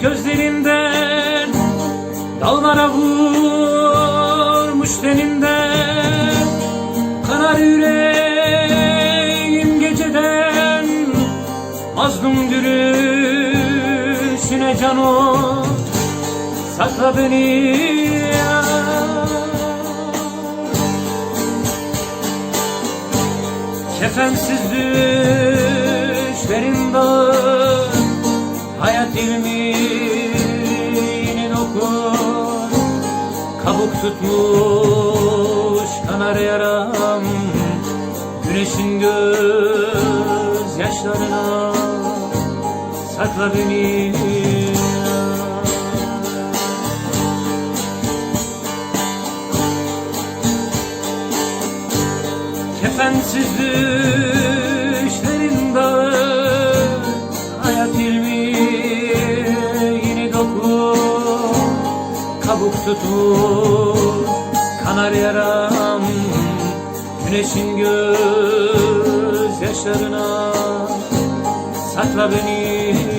gözlerinden, dağlara vurmuş teninden. Kanar yüreğim geceden, mazlum gülüşüne canım, sakla beni ya. Kefensiz düşlerin dağı, hayat ilminin oku, kabuk tutmuş kanar yaram, güneşin göz yaşlarına sakla beni. Kefensiz düşlerin dağı, hayat ilmini doku, kabuk tutmuş kanar yaram, güneşin göz yaşlarına sakla beni.